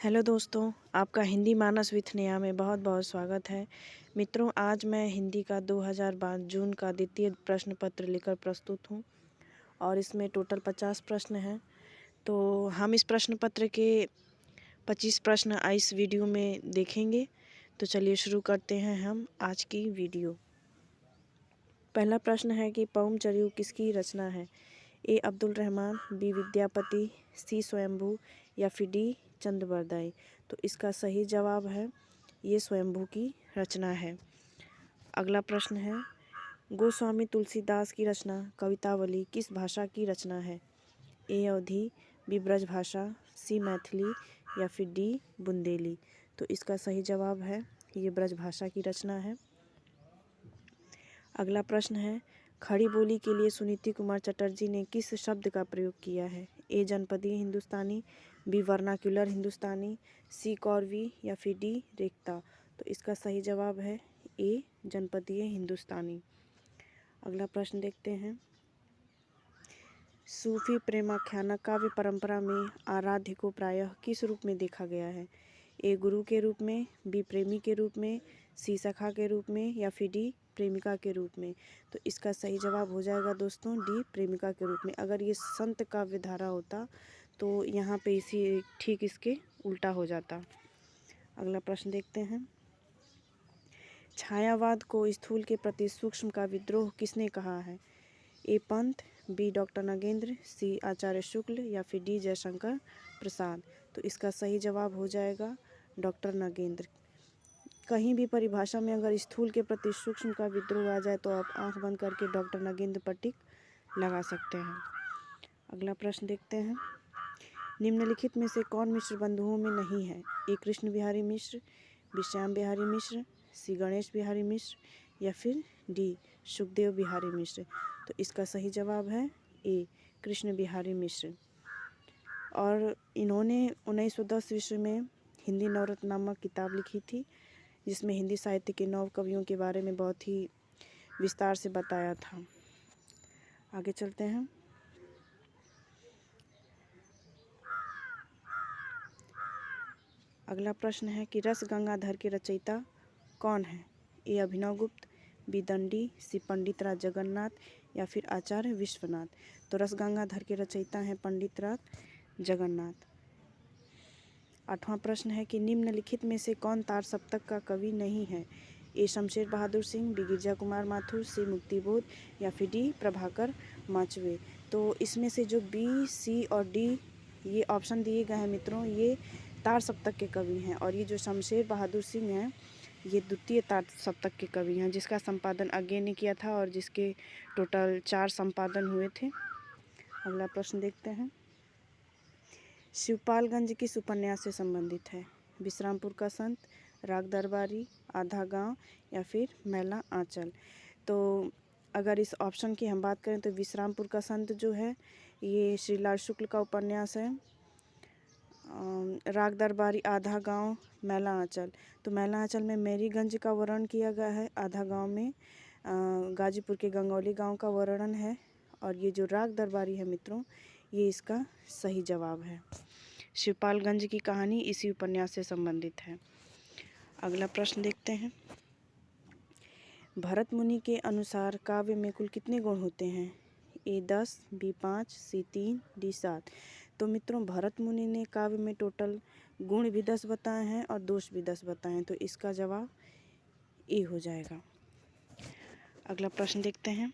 Hello दोस्तों, आपका हिंदी मानस with Neha में बहुत बहुत स्वागत है। मित्रों, आज मैं हिंदी का 2022 जून का द्वितीय प्रश्न पत्र लेकर प्रस्तुत हूँ और इसमें टोटल 50 प्रश्न हैं। तो हम इस प्रश्न पत्र के 25 प्रश्न इस वीडियो में देखेंगे। तो चलिए शुरू करते हैं हम आज की वीडियो। पहला प्रश्न है कि पवम चरियू किसकी रचना है? ए अब्दुल रहमान, बी विद्यापति, सी स्वयंभू या फिर डी चंद्रबरदाई। तो इसका सही जवाब है ये स्वयंभू की रचना है। अगला प्रश्न है, गोस्वामी तुलसीदास की रचना कवितावली किस भाषा की रचना है? ए अवधी, बी ब्रजभाषा, सी मैथिली या फिर डी बुंदेली। तो इसका सही जवाब है ये ब्रजभाषा की रचना है। अगला प्रश्न है, खड़ी बोली के लिए सुनीति कुमार चटर्जी ने किस शब्द का प्रयोग किया है? ए जनपदीय हिंदुस्तानी, बी वर्नाक्युलर हिंदुस्तानी, सी कौरवी या फिर डी रेख्ता। तो इसका सही जवाब है ए जनपदीय हिंदुस्तानी। अगला प्रश्न देखते हैं, सूफी प्रेमाख्यान काव्य परंपरा में आराध्य को प्रायः किस रूप में देखा गया है? ए गुरु के रूप में, बी प्रेमी के रूप में, सी सखा के रूप में या फिर डी प्रेमिका के रूप में। तो इसका सही जवाब हो जाएगा दोस्तों डी प्रेमिका के रूप में। अगर ये संत काव्य धारा होता तो यहाँ पे इसी ठीक इसके उल्टा हो जाता। अगला प्रश्न देखते हैं, छायावाद को स्थूल के प्रति सूक्ष्म का विद्रोह किसने कहा है? ए पंत, बी डॉक्टर नगेंद्र, सी आचार्य शुक्ल या फिर डी जयशंकर प्रसाद। तो इसका सही जवाब हो जाएगा डॉक्टर नगेंद्र। कहीं भी परिभाषा में अगर स्थूल के प्रति सूक्ष्म का विद्रोह आ जाए तो आप आंख बंद करके डॉक्टर नगेंद्र पर टिक लगा सकते हैं। अगला प्रश्न देखते हैं, निम्नलिखित में से कौन मिश्र बंधुओं में नहीं है? ए कृष्ण बिहारी मिश्र, बी श्याम बिहारी मिश्र, सी गणेश बिहारी मिश्र या फिर डी सुखदेव बिहारी मिश्र। तो इसका सही जवाब है ए कृष्ण बिहारी मिश्र। और इन्होंने 1910 ईस्वी में हिंदी नवरत्न नामक किताब लिखी थी, जिसमें हिंदी साहित्य के 9 कवियों के बारे में बहुत ही विस्तार से बताया था। आगे चलते हैं, अगला प्रश्न है कि रस गंगाधर के रचयिता कौन है? ए अभिनव गुप्त, बी दंडी, सी पंडित राज जगन्नाथ या फिर आचार्य विश्वनाथ। तो रस गंगाधर के रचयिता हैं पंडित राज जगन्नाथ। 8वां प्रश्न है कि निम्नलिखित में से कौन तार सप्तक का कवि नहीं है? ए शमशेर बहादुर सिंह, बी गिरजा कुमार माथुर, सी मुक्तिबोध या फिर डी प्रभाकर माचवे। तो इसमें से जो बी, सी और डी ये ऑप्शन दिए गए हैं मित्रों, ये तार सप्तक के कवि हैं। और ये जो शमशेर बहादुर सिंह हैं ये द्वितीय तार सप्तक के कवि हैं, जिसका संपादन अज्ञे ने किया था और जिसके टोटल 4 संपादन हुए थे। अगला प्रश्न देखते हैं, शिवपालगंज किस उपन्यास से संबंधित है? विश्रामपुर का संत, राग दरबारी, आधा गांव या फिर मैला आंचल। तो अगर इस ऑप्शन की हम बात करें तो विश्रामपुर का संत जो है ये श्रीलाल शुक्ल का उपन्यास है। राग दरबारी, आधा गांव, मैला आंचल। तो मैला आंचल में मेरीगंज का वर्णन किया गया है, आधा गांव में गाजीपुर के गंगौली गांव का वर्णन है। और ये जो राग दरबारी है मित्रों ये इसका सही जवाब है। शिवपालगंज की कहानी इसी उपन्यास से संबंधित है। अगला प्रश्न देखते हैं, भरत मुनि के अनुसार काव्य में कुल कितने गुण होते हैं? ए 10, बी 5, सी 3, डी 7। तो मित्रों भरत मुनि ने काव्य में टोटल गुण भी 10 बताए हैं और दोष भी 10 बताए हैं। तो इसका जवाब ए हो जाएगा। अगला प्रश्न देखते हैं,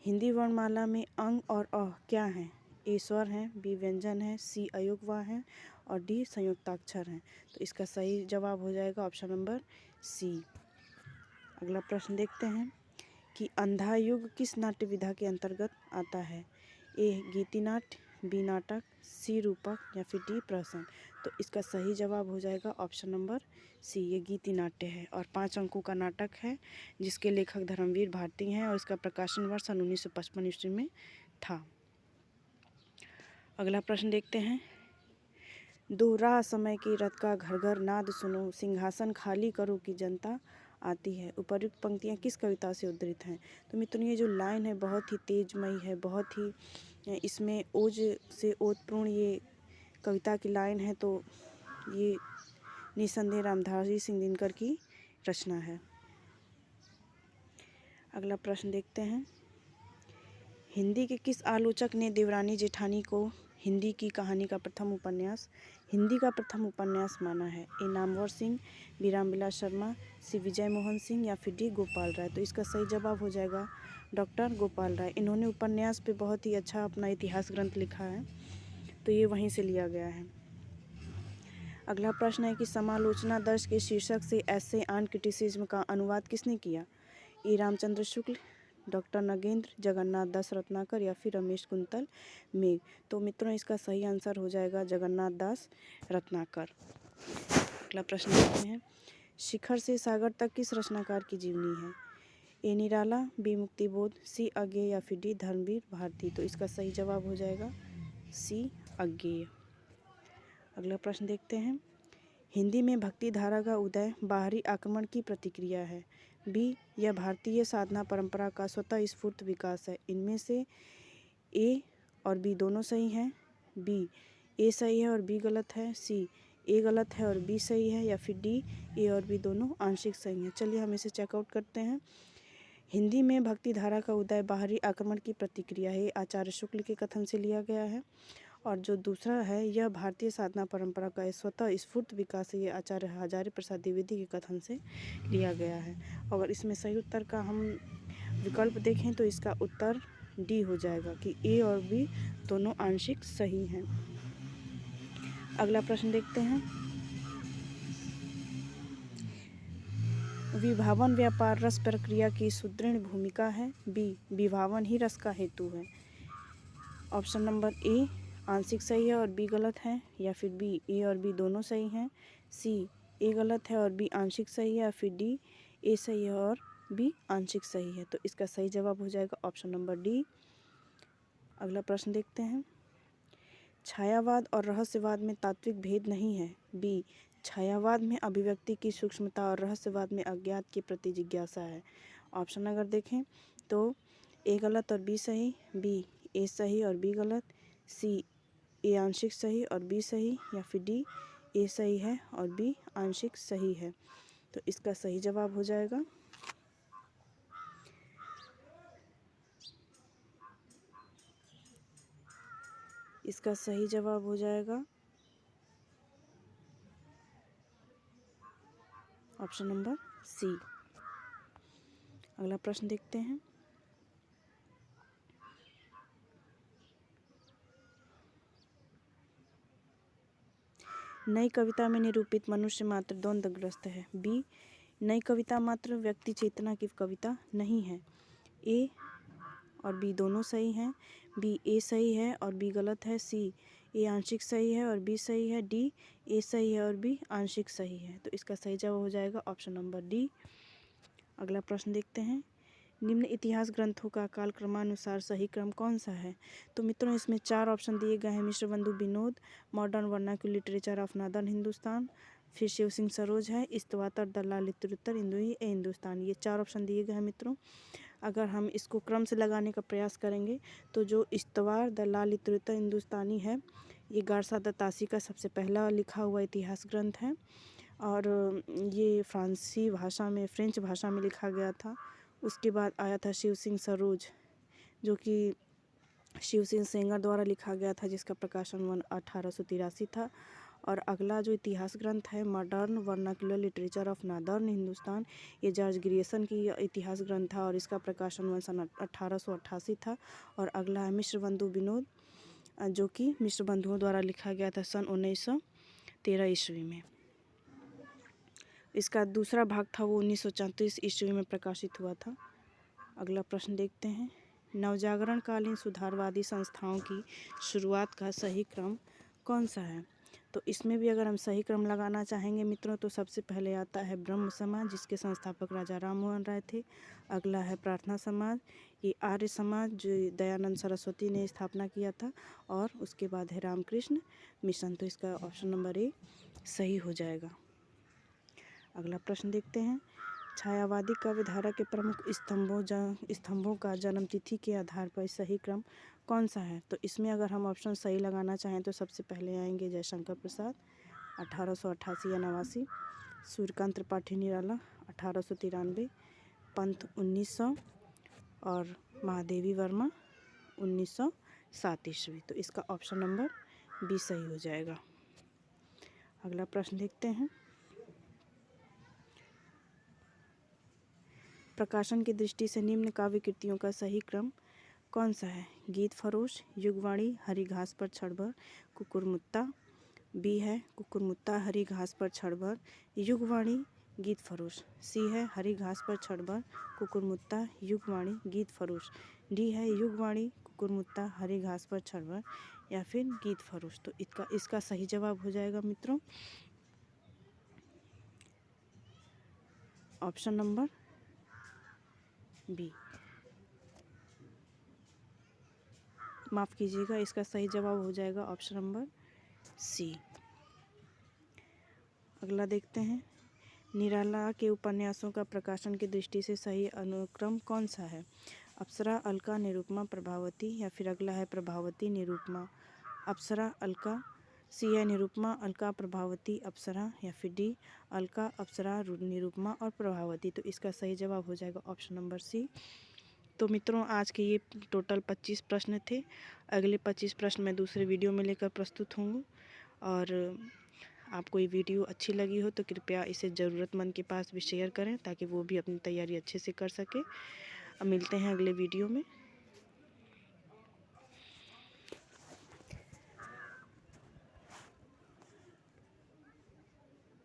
हिंदी वर्णमाला में अंग और अ क्या हैं? ए स्वर हैं, बी व्यंजन है, सी अयोगवा है और डी संयुक्ताक्षर हैं। तो इसका सही जवाब हो जाएगा ऑप्शन नंबर सी। अगला प्रश्न देखते हैं कि अंधा युग किस नाट्य विधा के अंतर्गत आता है? ए गीति नाट्य, बी नाटक, सी रूपक या फिर डी प्रहसन। तो इसका सही जवाब हो जाएगा ऑप्शन नंबर सी, ये गीति नाट्य है और 5 अंकों का नाटक है, जिसके लेखक धर्मवीर भारती हैं और इसका प्रकाशन वर्ष 1955 ईस्वी में था। अगला प्रश्न देखते हैं, दोहरा समय की रथ का घर घर नाद सुनो, सिंहासन खाली करो की जनता आती है। उपर्युक्त पंक्तियाँ किस कविता से उद्धृत हैं? तो मित्रों ये जो लाइन है बहुत ही तेजमयी है, बहुत ही इसमें ओज से ओतप्रोर्ण ये कविता की लाइन है। तो ये निसंदेह रामधारी सिंह दिनकर की रचना है। अगला प्रश्न देखते हैं, हिंदी के किस आलोचक ने देवरानी जेठानी को हिंदी का प्रथम उपन्यास माना है? ए नामवर सिंह, बी रामविलास शर्मा, सी विजय मोहन सिंह या फिर डी गोपाल राय? तो इसका सही जवाब हो जाएगा डॉक्टर गोपाल राय। इन्होंने उपन्यास पे बहुत ही अच्छा अपना इतिहास ग्रंथ लिखा है, तो ये वहीं से लिया गया है। अगला प्रश्न है कि समालोचना दर्श के शीर्षक से ऐसे ऑन क्रिटिसिज्म का अनुवाद किसने किया? ई रामचंद्र शुक्ल, डॉक्टर नगेंद्र, जगन्नाथ दास रत्नाकर या फिर रमेश कुंतल मेघ? तो मित्रों इसका सही आंसर हो जाएगा जगन्नाथ दास रत्नाकर। अगला प्रश्न देखते हैं, शिखर से सागर तक किस रचनाकार की जीवनी है? ए निराला, बी मुक्तिबोध, सी अज्ञेय या फिर डी धर्मवीर भारती? तो इसका सही जवाब हो जाएगा सी अज्ञेय। अगला प्रश्न देखते हैं, हिंदी में भक्ति धारा का उदय बाहरी आक्रमण की प्रतिक्रिया है? बी, यह भारतीय साधना परंपरा का स्वतः स्फूर्त विकास है। इनमें से ए और बी दोनों सही हैं, बी ए सही है और बी गलत है, सी ए गलत है और बी सही है, या फिर डी ए और बी दोनों आंशिक सही हैं। चलिए हम इसे चेकआउट करते हैं। हिंदी में भक्ति धारा का उदय बाहरी आक्रमण की प्रतिक्रिया है, आचार्य शुक्ल के कथन से लिया गया है। और जो दूसरा है, यह भारतीय साधना परंपरा का स्वतः स्फूर्त विकास है, ये आचार्य हजारी प्रसाद द्विवेदी के कथन से लिया गया है। अगर इसमें सही उत्तर का हम विकल्प देखें तो इसका उत्तर डी हो जाएगा कि ए और बी दोनों आंशिक सही हैं। अगला प्रश्न देखते हैं, विभावन व्यापार रस प्रक्रिया की सुदृढ़ भूमिका है? बी, विभावन ही रस का हेतु है। ऑप्शन नंबर ए आंशिक सही है और बी गलत है, या फिर बी ए और बी दोनों सही हैं, सी ए गलत है और बी आंशिक सही है, या फिर डी ए सही है और बी आंशिक सही है? तो इसका सही जवाब हो जाएगा ऑप्शन नंबर डी। अगला प्रश्न देखते हैं, छायावाद और रहस्यवाद में तात्विक भेद नहीं है? बी, छायावाद में अभिव्यक्ति की सूक्ष्मता और रहस्यवाद में अज्ञात के प्रति जिज्ञासा है। ऑप्शन अगर देखें तो ए गलत और बी सही, बी ए सही और बी गलत, सी ए आंशिक सही और बी सही, या फिर डी ए सही है और बी आंशिक सही है? तो इसका सही जवाब हो जाएगा ऑप्शन नंबर सी। अगला प्रश्न देखते हैं, नई कविता में निरूपित मनुष्य मात्र द्वंद्वग्रस्त है? बी, नई कविता मात्र व्यक्ति चेतना की कविता नहीं है। ए और बी दोनों सही हैं, बी ए सही है और बी गलत है, सी ए आंशिक सही है और बी सही है, डी ए सही है और बी आंशिक सही है? तो इसका सही जवाब हो जाएगा ऑप्शन नंबर डी। अगला प्रश्न देखते हैं, निम्न इतिहास ग्रंथों का कालक्रमानुसार सही क्रम कौन सा है? तो मित्रों इसमें 4 ऑप्शन दिए गए हैं, मिश्र बंधु Vinod, modern vernacular literature of northern Hindustan, फिर शिव सिंह सरोज है, इस्तवातर द ललितोत्तर हिंदुस्तान। ये 4 ऑप्शन दिए गए हैं मित्रों। अगर हम इसको क्रम से लगाने का प्रयास करेंगे तो जो इस्तवार द ललितोत्तर हिंदुस्तानी है, ये गारसा दत्तासी का सबसे पहला लिखा हुआ इतिहास ग्रंथ है, और ये फ्रेंच भाषा में लिखा गया था। उसके बाद आया था शिव सिंह सरोज, जो कि शिव सिंह सेंगर द्वारा लिखा गया था, जिसका प्रकाशन 1883 था। और अगला जो इतिहास ग्रंथ है, modern vernacular literature of northern Hindustan, ये जॉर्ज ग्रियर्सन की इतिहास ग्रंथ था और इसका प्रकाशन सन 1888 था। और अगला है मिश्र बंधु विनोद, जो कि मिश्र बंधुओं द्वारा लिखा गया था सन 1913 ईस्वी में। इसका दूसरा भाग था वो 1934 ईस्वी में प्रकाशित हुआ था। अगला प्रश्न देखते हैं, नवजागरण कालीन सुधारवादी संस्थाओं की शुरुआत का सही क्रम कौन सा है? तो इसमें भी अगर हम सही क्रम लगाना चाहेंगे मित्रों तो सबसे पहले आता है ब्रह्म समाज, जिसके संस्थापक राजा राम मोहन राय थे। अगला है प्रार्थना समाज, ये आर्य समाज जो दयानंद सरस्वती ने स्थापना किया था। और उसके बाद है रामकृष्ण मिशन। तो इसका ऑप्शन नंबर ए सही हो जाएगा। अगला प्रश्न देखते हैं, छायावादी काव्यधारा के प्रमुख स्तंभों का जन्म तिथि के आधार पर सही क्रम कौन सा है? तो इसमें अगर हम ऑप्शन सही लगाना चाहें तो सबसे पहले आएंगे जयशंकर प्रसाद, 1888 या 89, सूर्यकांत त्रिपाठी निराला 1893, पंत 1900 और महादेवी वर्मा 1907 ईस्वी। तो इसका ऑप्शन नंबर बी सही हो जाएगा। अगला प्रश्न देखते हैं। प्रकाशन की दृष्टि से निम्न काव्य कृतियों का सही क्रम कौन सा है? गीत फरोश, युगवाणी, हरी घास पर क्षणभर, कुकुरमुत्ता। बी है कुकुरमुत्ता, हरी घास पर क्षणभर, युगवाणी, गीत फरोश। सी है हरी घास पर क्षणभर, कुकुरमुत्ता, युगवाणी, गीत फरोश। डी है युगवाणी, कुकुरमुत्ता, हरी घास पर क्षणभर या फिर गीत फरोश। तो इसका सही जवाब हो जाएगा मित्रों ऑप्शन नंबर बी। माफ़ कीजिएगा, इसका सही जवाब हो जाएगा ऑप्शन नंबर सी। अगला देखते हैं। निराला के उपन्यासों का प्रकाशन की दृष्टि से सही अनुक्रम कौन सा है? अप्सरा, अलका, निरुपमा, प्रभावती या फिर अगला है प्रभावती, निरुपमा। अप्सरा, अलका। सी है निरुपमा, अलका, प्रभावती, अप्सरा या फिर डी अलका, अप्सरा, निरुपमा और प्रभावती। तो इसका सही जवाब हो जाएगा ऑप्शन नंबर सी। तो मित्रों आज के ये टोटल 25 प्रश्न थे। अगले 25 प्रश्न मैं दूसरे वीडियो में लेकर प्रस्तुत होंगे। और आपको ये वीडियो अच्छी लगी हो तो कृपया इसे ज़रूरतमंद के पास भी शेयर करें ताकि वो भी अपनी तैयारी अच्छे से कर सके। अब मिलते हैं अगले वीडियो में।